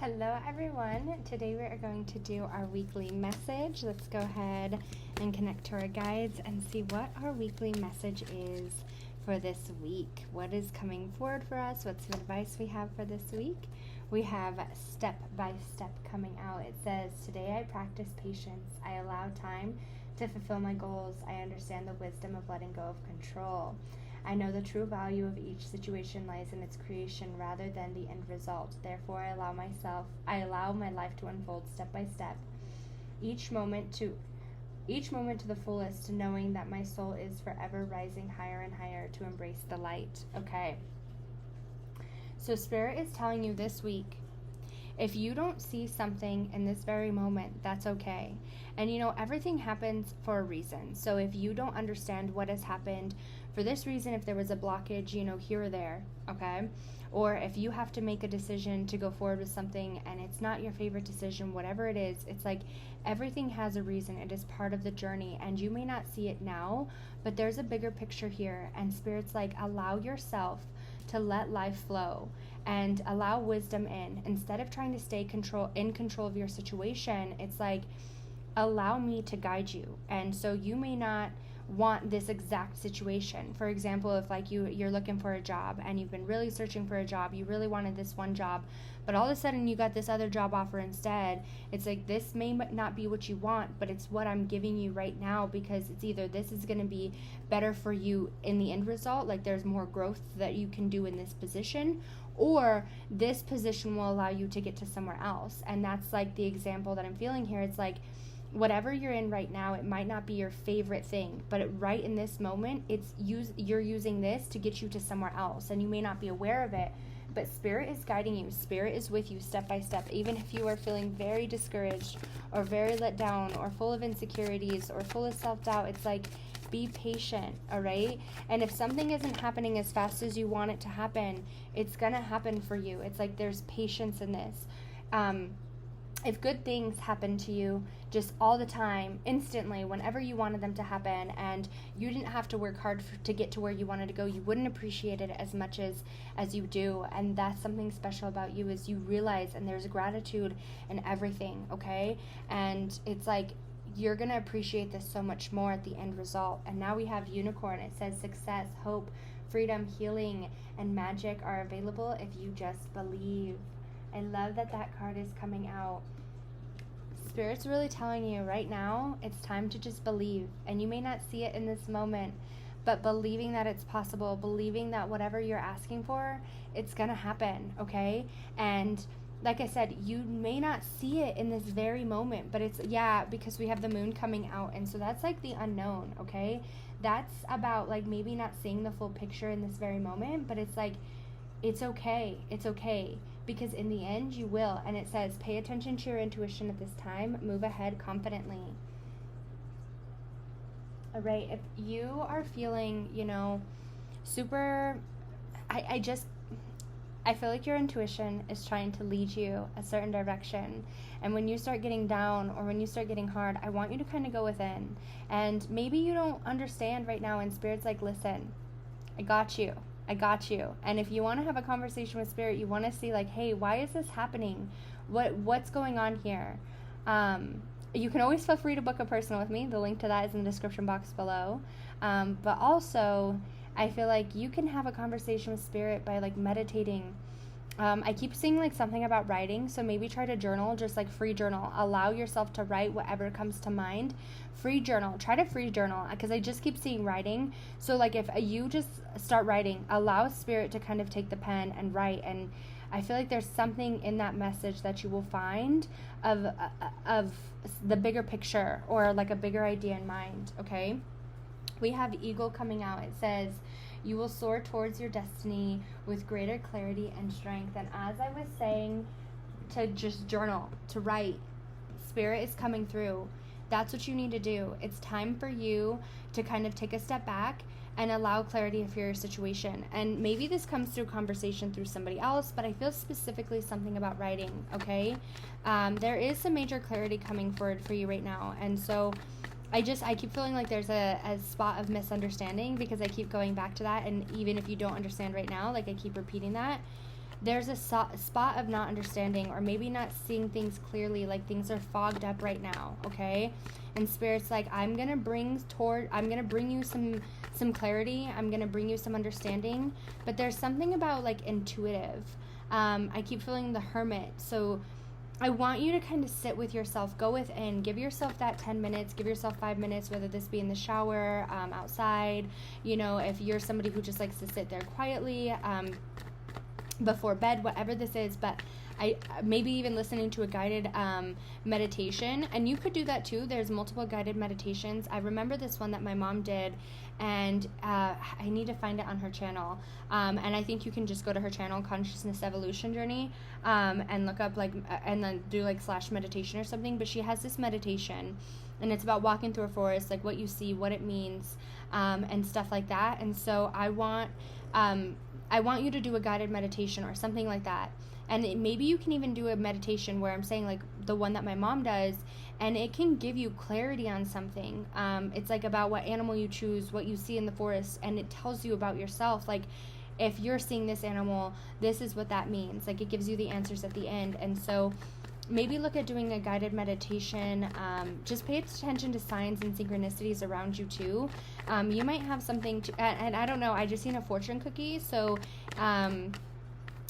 Hello everyone. Today we are going to do our weekly message. Let's go ahead and connect to our guides and see what our weekly message is for this week. What is coming forward for us? What's the advice we have for this week? We have step by step coming out. It says, today I practice patience. I allow time to fulfill my goals. I understand the wisdom of letting go of control. I know the true value of each situation lies in its creation rather than the end result. Therefore, I allow my life to unfold step by step, each moment to the fullest, knowing that my soul is forever rising higher and higher to embrace the light. Okay. So Spirit is telling you this week, if you don't see something in this very moment, that's okay. And everything happens for a reason. So if you don't understand what has happened for this reason, if there was a blockage, here or there, okay? Or if you have to make a decision to go forward with something and it's not your favorite decision, whatever it is, it's like everything has a reason. It is part of the journey, and you may not see it now, but there's a bigger picture here. And Spirit's like, allow yourself to let life flow and allow wisdom in. Instead of trying to stay in control of your situation, it's like, allow me to guide you. And so you may not want this exact situation. For example, if like you're looking for a job and you've been really searching for a job, you really wanted this one job, but all of a sudden you got this other job offer instead. It's like, this may not be what you want, but it's what I'm giving you right now, because it's either this is going to be better for you in the end result, like there's more growth that you can do in this position, or this position will allow you to get to somewhere else. And that's like the example that I'm feeling here. It's like, whatever you're in right now, it might not be your favorite thing, but right in this moment, you're using this to get you to somewhere else, and you may not be aware of it, but Spirit is guiding you. Spirit is with you step by step. Even if you are feeling very discouraged or very let down or full of insecurities or full of self-doubt, it's like, be patient, all right? And if something isn't happening as fast as you want it to happen, it's gonna happen for you. It's like, there's patience in this. If good things happen to you just all the time, instantly, whenever you wanted them to happen, and you didn't have to work hard to get to where you wanted to go, you wouldn't appreciate it as much as you do. And that's something special about you, is you realize, and there's gratitude in everything, okay? And it's like, you're going to appreciate this so much more at the end result. And now we have Unicorn. It says success, hope, freedom, healing, and magic are available if you just believe. I love that card is coming out. Spirit's really telling you right now, it's time to just believe. And you may not see it in this moment, but believing that it's possible, believing that whatever you're asking for, it's going to happen, okay? And like I said, you may not see it in this very moment, but it's, because we have the moon coming out. And so that's like the unknown, okay? That's about like maybe not seeing the full picture in this very moment, but it's like, it's okay. It's okay. Because in the end, you will. And it says, pay attention to your intuition at this time. Move ahead confidently. All right. If you are feeling, super, I feel like your intuition is trying to lead you a certain direction. And when you start getting down or when you start getting hard, I want you to kind of go within. And maybe you don't understand right now, and Spirit's like, listen, I got you. I got you. And if you want to have a conversation with Spirit, you want to see like, hey, why is this happening? What's going on here? You can always feel free to book a personal with me. The link to that is in the description box below. But also, I feel like you can have a conversation with Spirit by like meditating. I keep seeing like something about writing, so maybe try to journal, just like free journal. Allow yourself to write whatever comes to mind. Free journal. Try to free journal, because I just keep seeing writing. So like if you just start writing, allow Spirit to kind of take the pen and write. And I feel like there's something in that message that you will find of the bigger picture, or like a bigger idea in mind, okay? We have Eagle coming out. It says, you will soar towards your destiny with greater clarity and strength. And as I was saying, to just journal, to write, Spirit is coming through. That's what you need to do. It's time for you to kind of take a step back and allow clarity for your situation. And maybe this comes through conversation through somebody else, but I feel specifically something about writing, okay? There is some major clarity coming forward for you right now. And so I keep feeling like there's a spot of misunderstanding, because I keep going back to that. And even if you don't understand right now, like I keep repeating that. there's a spot of not understanding, or maybe not seeing things clearly, like things are fogged up right now, okay? And Spirit's like, I'm gonna bring you some clarity, I'm gonna bring you some understanding, but there's something about like intuitive. I keep feeling the Hermit, so I want you to kind of sit with yourself, go within, give yourself that 10 minutes, give yourself 5 minutes, whether this be in the shower, outside, you know, if you're somebody who just likes to sit there quietly, before bed, whatever this is, but I maybe even listening to a guided meditation, and you could do that too. There's multiple guided meditations. I remember this one that my mom did, and I need to find it on her channel, and I think you can just go to her channel, Consciousness Evolution Journey, and look up like and then do like / meditation or something. But she has this meditation, and it's about walking through a forest, like what you see, what it means, and stuff like that. And so I want you to do a guided meditation or something like that. And maybe you can even do a meditation where I'm saying like the one that my mom does, and it can give you clarity on something. It's like about what animal you choose, what you see in the forest, and it tells you about yourself. Like, if you're seeing this animal, this is what that means. Like, it gives you the answers at the end. And so maybe look at doing a guided meditation. Just pay attention to signs and synchronicities around you too. You might have something to, and I don't know, I just seen a fortune cookie. So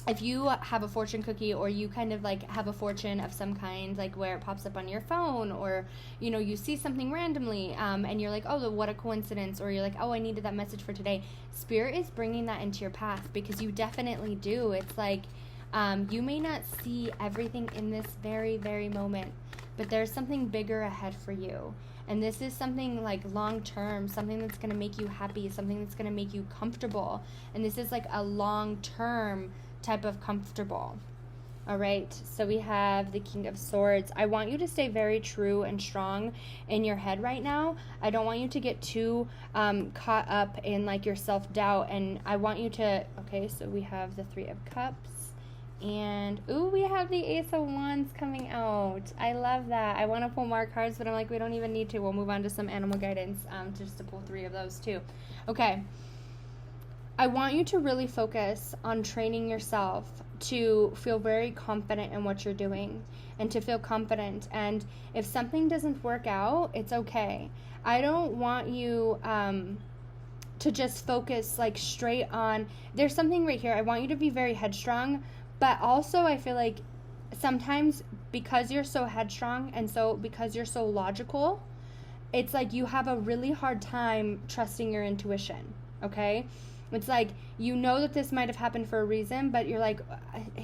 if you have a fortune cookie, or you kind of like have a fortune of some kind, like where it pops up on your phone, or, you know, you see something randomly, and you're like, oh, what a coincidence, or you're like, oh, I needed that message for today. Spirit is bringing that into your path, because you definitely do. It's like, you may not see everything in this very, very moment, but there's something bigger ahead for you. And this is something like long term, something that's going to make you happy, something that's going to make you comfortable. And this is like a long term type of comfortable. All right, so we have the King of Swords. I want you to stay very true and strong in your head right now. I don't want you to get too caught up in like your self-doubt. And I want you to, okay, so we have the Three of Cups. And, ooh, we have the Ace of Wands coming out. I love that. I want to pull more cards, but I'm like, we don't even need to. We'll move on to some animal guidance, just to pull 3 of those too. Okay. I want you to really focus on training yourself to feel very confident in what you're doing, and to feel confident. And if something doesn't work out, it's okay. I don't want you to just focus like straight on, there's something right here. I want you to be very headstrong. But also, I feel like sometimes because you're so headstrong and so because you're so logical, it's like you have a really hard time trusting your intuition, okay? It's like, you know that this might have happened for a reason, but you're like,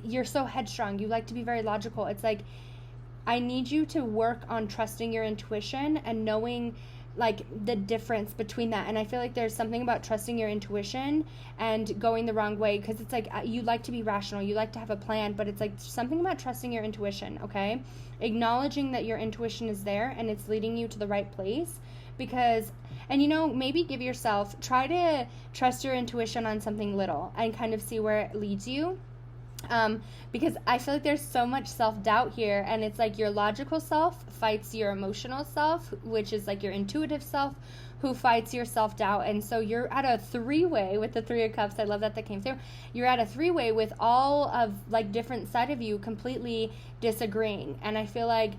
you're so headstrong. You like to be very logical. It's like, I need you to work on trusting your intuition and knowing like the difference between that. And I feel like there's something about trusting your intuition and going the wrong way, because it's like you like to be rational, you like to have a plan, but it's like something about trusting your intuition, okay? Acknowledging that your intuition is there and it's leading you to the right place. Because, and you know, maybe give yourself, try to trust your intuition on something little and kind of see where it leads you. Because I feel like there's so much self-doubt here, and it's like your logical self fights your emotional self, which is like your intuitive self, who fights your self-doubt. And so you're at a 3-way with the 3 of Cups. I love that came through. You're at a 3-way with all of like different side of you completely disagreeing. And I feel like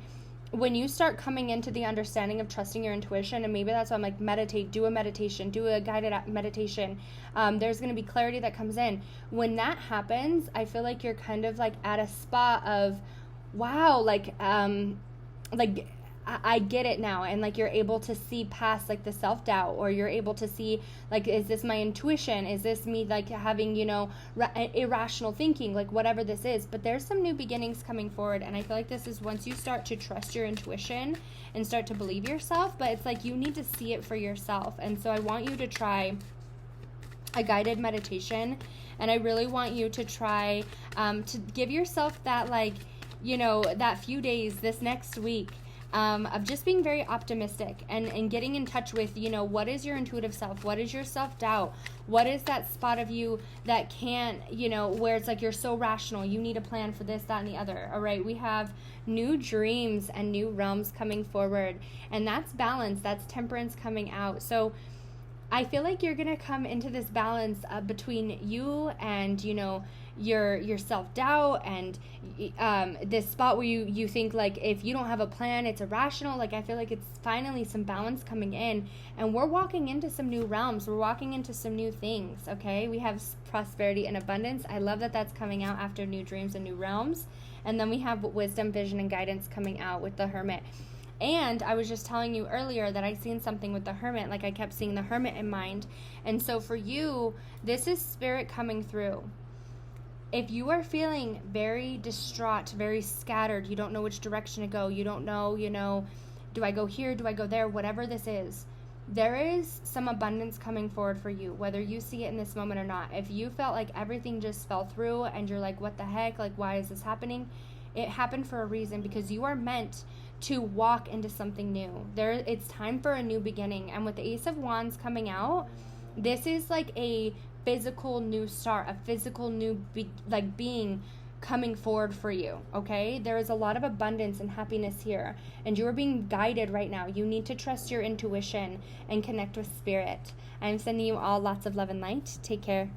when you start coming into the understanding of trusting your intuition, and maybe that's why I'm like, meditate, do a meditation, do a guided meditation, there's going to be clarity that comes in. When that happens, I feel like you're kind of like at a spot of, wow, like I get it now. And like, you're able to see past like the self-doubt, or you're able to see like, is this my intuition? Is this me like having, you know, irrational thinking, like whatever this is. But there's some new beginnings coming forward. And I feel like this is once you start to trust your intuition and start to believe yourself, but it's like you need to see it for yourself. And so I want you to try a guided meditation. And I really want you to try to give yourself that, like, you know, that few days this next week of just being very optimistic and getting in touch with, you know, what is your intuitive self? What is your self-doubt? What is that spot of you that can't, you know, where it's like you're so rational, you need a plan for this, that, and the other. All right, we have new dreams and new realms coming forward, and that's balance, that's temperance coming out. So I feel like you're going to come into this balance between you and, you know, your self-doubt and this spot where you think like if you don't have a plan it's irrational. Like I feel like it's finally some balance coming in, and we're walking into some new realms, we're walking into some new things. Okay, we have prosperity and abundance. I love that that's coming out after new dreams and new realms. And then we have wisdom, vision, and guidance coming out with the Hermit. And I was just telling you earlier that I seen something with the Hermit, like I kept seeing the Hermit in mind. And so for you, this is spirit coming through. If you are feeling very distraught, very scattered, you don't know which direction to go, you don't know, do I go here, do I go there, whatever this is, there is some abundance coming forward for you, whether you see it in this moment or not. If you felt like everything just fell through and you're like, what the heck, like why is this happening? It happened for a reason, because you are meant to walk into something new. It's time for a new beginning. And with the Ace of Wands coming out, this is like a physical new start, a physical new being coming forward for you. Okay, there is a lot of abundance and happiness here, and you are being guided right now. You need to trust your intuition and connect with spirit. I'm sending you all lots of love and light. Take care.